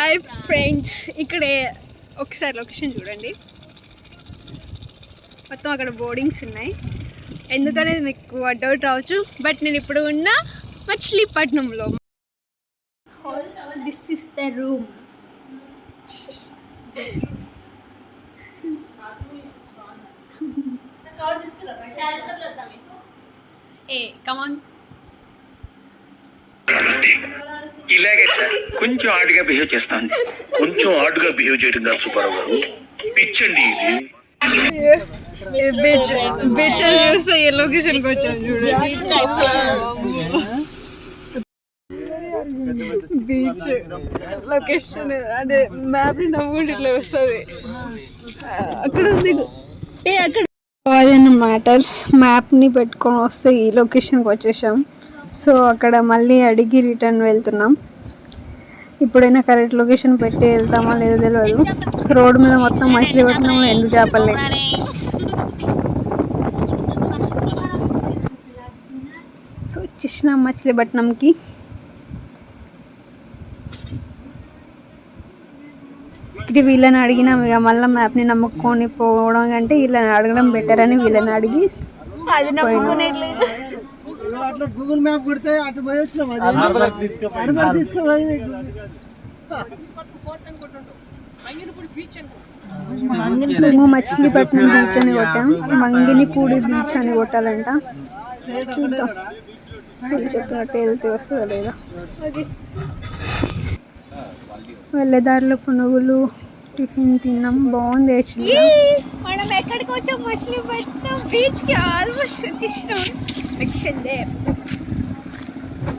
Hi friends, ఇక్కడే ఒకసారి location చూడండి. మొత్తం అక్కడ బోర్డింగ్స్ ఉన్నాయి. ఎందుకనేది మీకు డౌట్ రావచ్చు. బట్ నేను ఇప్పుడు ఉన్న మచిలీపట్నంలో. This is the room. ఏ కమాన్. ఇలాగే సార్, కొంచెం ఆడుగా బిహేవ్ చేస్తాను. కొంచెం ఆడుగా బిహేవ్ చేయడం కాదు సుబ్బారావు గారు, పిచ్చండి ఇది. బీచ్ బీచ్ చూస్తే ఏ లొకేషన్కి వచ్చాను చూడండి. బీచ్ లొకేషన్ అదే మ్యాప్ నవ్వుకుంటే ఇట్లా వస్తుంది. అక్కడ ఉంది అక్కడ అదన్న మ్యాటర్. మ్యాప్ని పెట్టుకొని వస్తే ఈ లొకేషన్కి వచ్చేసాం. సో అక్కడ మళ్ళీ అడిగి రిటర్న్ వెళ్తున్నాం. ఇప్పుడైనా కరెక్ట్ లొకేషన్ పెట్టి వెళ్తామా లేదో తెలియదు. రోడ్డు మీద మొత్తం మచిలీపట్నంలో ఎండు చేపలే. సో వచ్చేసినాం మచిలీపట్నంకి. ఇది వీళ్ళని అడిగినాం. ఇక మళ్ళీ మ్యాప్ని నమ్ముకొని పోవడం కంటే వీళ్ళని అడగడం బెటర్ అని వీళ్ళని అడిగి అది నమ్ముకునేట్లేదు. గూగుల్ మ్యాప్ కొడితే అటు పోయి వచ్చినాం. మచిలీపట్నం బీచ్ అని కొట్టాం. మంగినిపూడి బీచ్ అని కొట్టాలంట. చూద్దాం చెప్పినట్టు వెళ్తే వస్తుందా లేదా. వెళ్ళేదారిలో పునుగులు టిఫిన్ తిన్నాం. బాగుంది. మనం ఎక్కడికి వచ్చాం? మచిలీపట్నం బీచ్ కి ఆల్మోస్ట్ వచ్చేసినాం.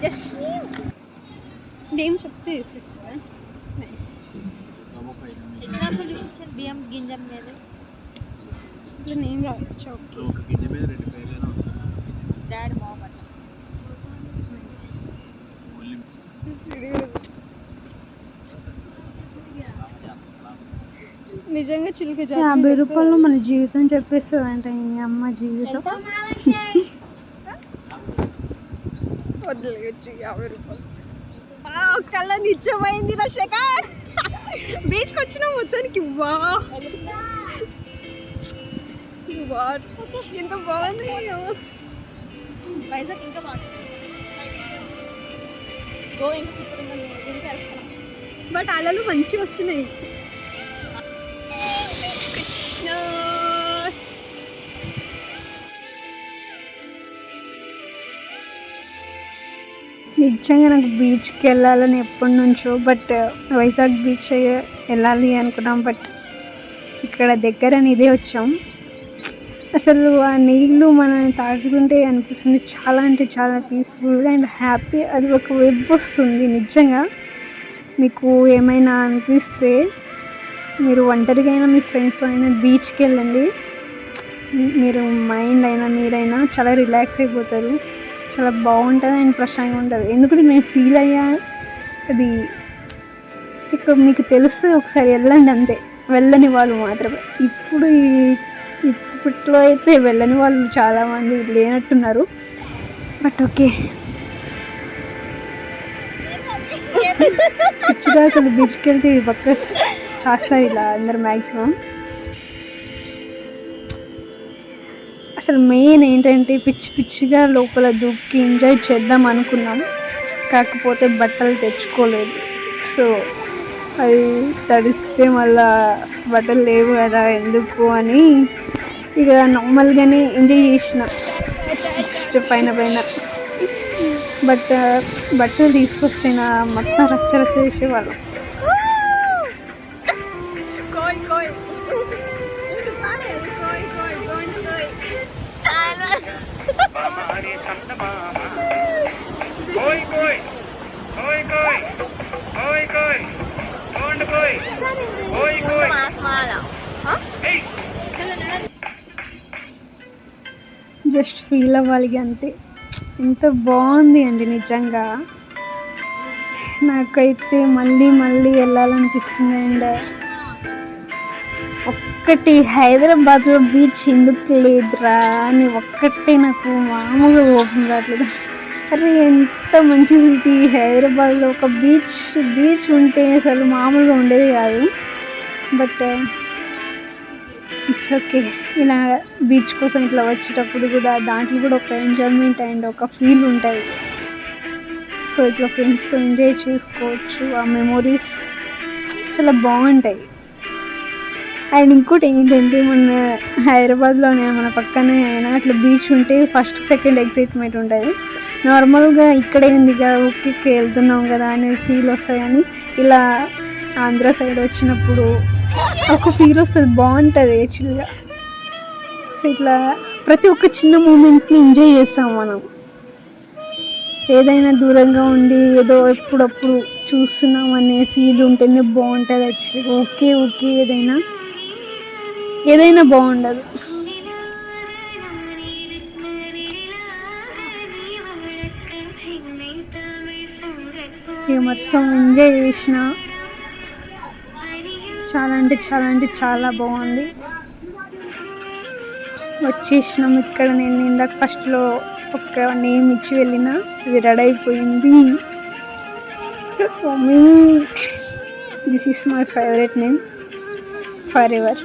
జస్ట్ నేమ్ చెప్తే ఇస్తారు. నైస్. ఎగ్జాంపుల్ చూపించారు. బియ్యం గింజ మీద ఇట్లా నేమ్ రావచ్చు. ఓకే. డాడ్ మామ్ అన్న. నిజంగా చిలుక 50 రూపాయలు మన జీవితం చెప్పేస్తుంది అంట. ఈ అమ్మ జీవితం వదిలేయచ్చు. 50 రూపాయలు కళ్ళ నిజమైంది. నా శేఖర్ బీచ్కి వచ్చిన మొత్తానికి ఎంత బాగుంది. వైజాగ్ ఇంకా బట్ అలలు మంచిగా వస్తున్నాయి. నిజంగా నాకు బీచ్కి వెళ్ళాలని ఎప్పటి నుంచో. బట్ వైజాగ్ బీచ్ వెళ్ళాలి అనుకున్నాం. బట్ ఇక్కడ దగ్గరని ఇదే వచ్చాం. అసలు ఆ నీళ్ళు మనల్ని తాకుతుంటే అనిపిస్తుంది చాలా అంటే చాలా పీస్ఫుల్గా అండ్ హ్యాపీ. అది ఒక వెబ్ వస్తుంది. నిజంగా మీకు ఏమైనా అనిపిస్తే మీరు ఒంటరిగా అయినా మీ ఫ్రెండ్స్తో అయినా బీచ్కి వెళ్ళండి. మీరు మైండ్ అయినా మీరైనా చాలా రిలాక్స్ అయిపోతారు. చాలా బాగుంటుంది అండ్ ప్రశాంతంగా ఉంటుంది. ఎందుకంటే నేను ఫీల్ అయ్యా. అది ఇక్కడ మీకు తెలుస్తుంది. ఒకసారి వెళ్ళండి అంతే. వెళ్ళని వాళ్ళు మాత్రమే. ఇప్పట్లో అయితే వెళ్ళని వాళ్ళు చాలామంది లేనట్టున్నారు. But okay. పిచ్చిగా అసలు బీచ్కి వెళ్తే పక్క కాస్తారు ఇలా అందరు మ్యాక్సిమం. అసలు మెయిన్ ఏంటంటే పిచ్చిగా లోపల దూకి ఎంజాయ్ చేద్దాం అనుకున్నాం. కాకపోతే బట్టలు తెచ్చుకోలేదు. సో అది తడిస్తే మళ్ళా బట్టలు లేవు కదా ఎందుకు అని ఇక నార్మల్గానే ఎంజాయ్ చేసిన జస్ట్ పైన. బట్ బట్టలు తీసుకొస్తే నా మొత్తం రచ్చ చేసేవాళ్ళం. జస్ట్ ఫీల్ అవ్వాలి అంతే. ఎంత బాగుంది అండి నిజంగా. నాకైతే మళ్ళీ వెళ్ళాలనిపిస్తుంది. అండ్ ఒక్కటి హైదరాబాద్లో బీచ్ ఎందుకు లేదురా అని ఒక్కటే నాకు మామూలుగా ఓపెన్ కావట్లేదు. అరే ఎంత మంచి సిటీ హైదరాబాద్లో ఒక బీచ్ ఉంటే అసలు మామూలుగా ఉండేది కాదు. But it's okay. ఇలా బీచ్ కోసం ఇట్లా వచ్చేటప్పుడు కూడా దాంట్లో కూడా ఒక ఎంజాయ్మెంట్ అండ్ ఒక ఫీల్ ఉంటుంది. సో ఇట్లా ఫ్రెండ్స్తో ఎంజాయ్ చేసుకోవచ్చు. ఆ మెమొరీస్ చాలా బాగుంటాయి. అండ్ ఇంకోటి ఏంటంటే మన హైదరాబాద్లోనే మన పక్కనే అయినా అట్లా బీచ్ ఉంటే ఫస్ట్ సెకండ్ ఎక్సైట్మెంట్ ఉంటుంది. నార్మల్గా ఇక్కడే ఉందిగా ఓకే వెళ్తున్నాం కదా అనే ఫీల్ వస్తుంది. కానీ ఇలా ఆంధ్ర సైడ్ వచ్చినప్పుడు ఒక ఫీల్ వస్తుంది, బాగుంటుంది యాక్చువల్గా. సో ఇట్లా ప్రతి ఒక్క చిన్న మూమెంట్ని ఎంజాయ్ చేస్తాం మనం. ఏదైనా దూరంగా ఉండి ఏదో ఎప్పుడప్పుడు చూస్తున్నాం అనే ఫీల్ ఉంటేనే బాగుంటుంది యాక్చువల్గా. ఓకే ఏదైనా బాగుండదు. ఇక మొత్తం ఎంజాయ్ చేసిన చాలా అంటే చాలా బాగుంది. వచ్చేసినాం. ఇక్కడ నేను ఇందాక ఫస్ట్లో ఒక నేమ్ ఇచ్చి వెళ్ళిన, అది రెడీ అయిపోయింది. This is my favourite name for ever.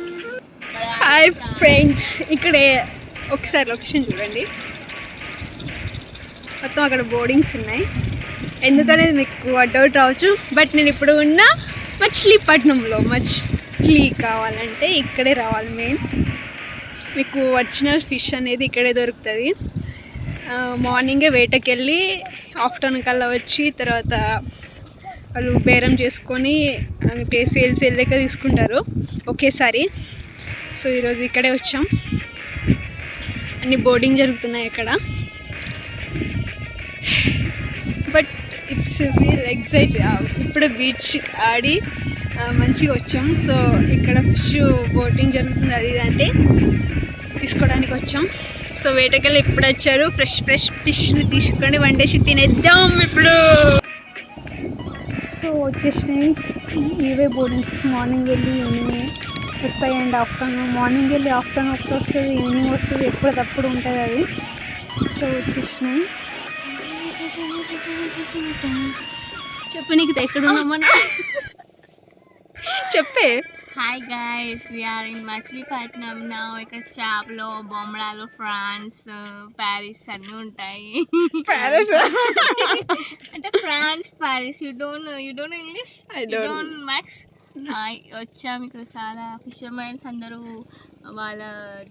Hi friends, ఇక్కడే ఒకసారి లొకేషన్ చూడండి. మొత్తం అక్కడ బోర్డింగ్స్ ఉన్నాయి. ఎందుకనేది మీకు డౌట్ రావచ్చు. బట్ నేను ఇప్పుడు ఉన్న మచిలీపట్నంలో. మచిలీ కావాలంటే ఇక్కడే రావాలి. మెయిన్ మీకు ఒరిజినల్ ఫిష్ అనేది ఇక్కడే దొరుకుతుంది. మార్నింగే వేటకెళ్ళి ఆఫ్టర్నూన్ కల్లా వచ్చి తర్వాత వాళ్ళు బేరం చేసుకొని సేల్స్ వెళ్ళాక తీసుకుంటారు ఒకేసారి. సో ఈరోజు ఇక్కడే వచ్చాం. అన్ని బోర్డింగ్ జరుగుతున్నాయి ఇక్కడ. But it's feel excite. ఇప్పుడు బీచ్ ఆడి మంచిగా వచ్చాం. సో ఇక్కడ ఫిష్ బోటింగ్ జరుగుతుంది, అది అంటే తీసుకోవడానికి వచ్చాం. సో వేటకెళ్ళి ఇప్పుడు వచ్చారు. ఫ్రెష్ ఫిష్ని తీసుకొని వండేసి తినేద్దాం ఇప్పుడు. సో వచ్చేసినాయి ఇవే బోర్డింగ్స్. మార్నింగ్ వెళ్ళి ఈవినింగ్ వస్తాయి. అండ్ ఆఫ్టర్నూన్ మార్నింగ్ వెళ్ళి ఆఫ్టర్నూన్ ఒకటి వస్తుంది, ఈవినింగ్ వస్తుంది. ఎప్పటికప్పుడు ఉంటుంది అది. సో వచ్చేసినాయి. చెప్పు, నీకు ఎక్కడ ఉన్నామన్నా చెప్పే. Hi guys, we are in Machilipatnam నా. ఇక్కడ చేపలు, బొమ్మడాలు, ఫ్రాన్స్, ప్యారిస్ అన్నీ ఉంటాయి. ప్యారిస్ అంటే France, Paris. You don't English? I don't max. వచ్చాము. ఇక్కడ చాలా ఫిషర్మెన్స్ అందరూ వాళ్ళ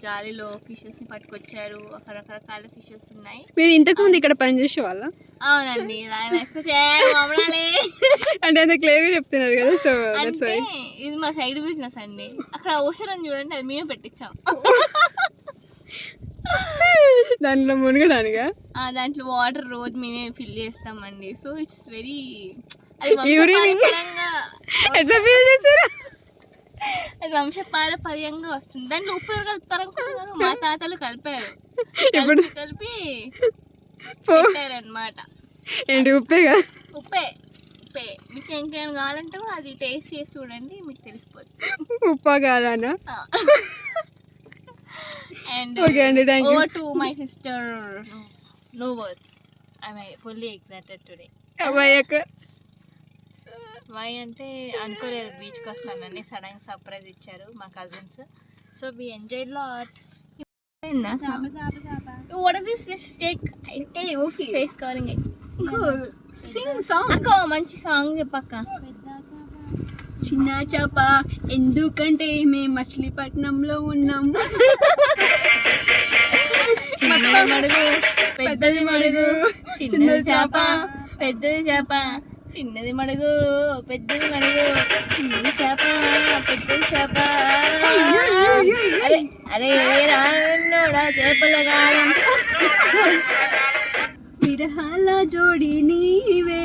జాలీలో ఫిషెస్ని పట్టుకొచ్చారు. రకరకాల ఫిషెస్ ఉన్నాయి. మీరు ఇంతకుముందు ఇక్కడ పనిచేసే వాళ్ళ? అవునండి. అంటే అంత క్లియర్గా చెప్తున్నారు కదా. సో అంటే ఇది మా సైడ్ బిజినెస్ అండి. అక్కడ ఓషన్ అని చూడండి, అది మేమే పెట్టించాం. దాంట్లో మునగడానికా? దాంట్లో వాటర్ రోజు మేమే ఫిల్ చేస్తామండి. సో ఇట్స్ వెరీ అది వంశపారపర్యంగా వస్తుంది. దాంట్లో ఉప్పు ఎవరు కలుపుతారు అనుకుంటున్నారు? మా తాతలు కలిపారు. కలిపి పెట్టారనమాట. ఏంటి ఉప్పేగా? ఉప్పే. మీకు ఇంకేమైనా కావాలంటే అది టేస్ట్ చేసి చూడండి, మీకు తెలిసిపోతుంది ఉప్పా కాదన్నా. And over to my sister. No words. I'm fully excited today. Why అంటే అనుకోలేదు బీచ్కి వస్తానని. సడన్ సర్ప్రైజ్ ఇచ్చారు మా cousins. So we enjoyed lot. What is this? Take okay face covering. Sing song. అక్క మంచి సాంగ్ చెప్పక్క. చిన్న చేప ఎందుకంటే మేము మచిలీపట్నంలో ఉన్నాం. మడుగు పెద్దది మడుగు, చిన్నది చేప పెద్దది చేప, చిన్నది మడుగు పెద్దది మడుగు, చిన్నది చేప పెద్దది చేప. అరే రాన్నోడా చేపల గాలం. విరహాల జోడి నీవే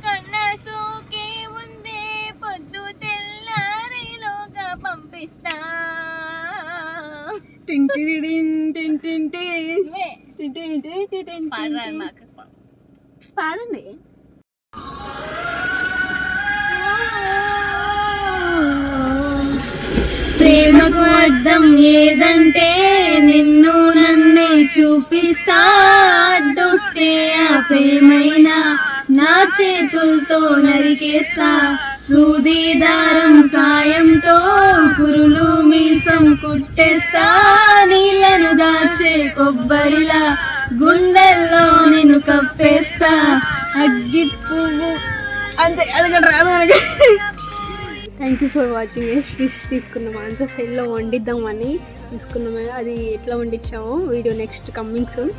కన్న సోకే ముందే పొద్దు తెల్లారిలోగా పంపిస్తా. పాడండి. ప్రేమకు అర్థం ఏదంటే నిన్ను నన్నే చూపిస్తా అడ్డొస్తే ఆ ప్రేమైనా నా చేతులతో నరికేస్తా సూది దారం సాయంతో కురులు మీసం కుట్టేస్తా నీళ్ళను దాచే కొబ్బరిలా గుండెల్లో నేను కప్పేస్తా అగ్గి పువ్వు అంతే అది రాదు. Thank you for watching. Fish తీసుకున్నాము అంత స్టైల్లో వండిద్దామని తీసుకున్నాము. అది ఎట్లా వండించామో video next coming soon.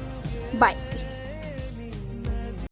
Bye.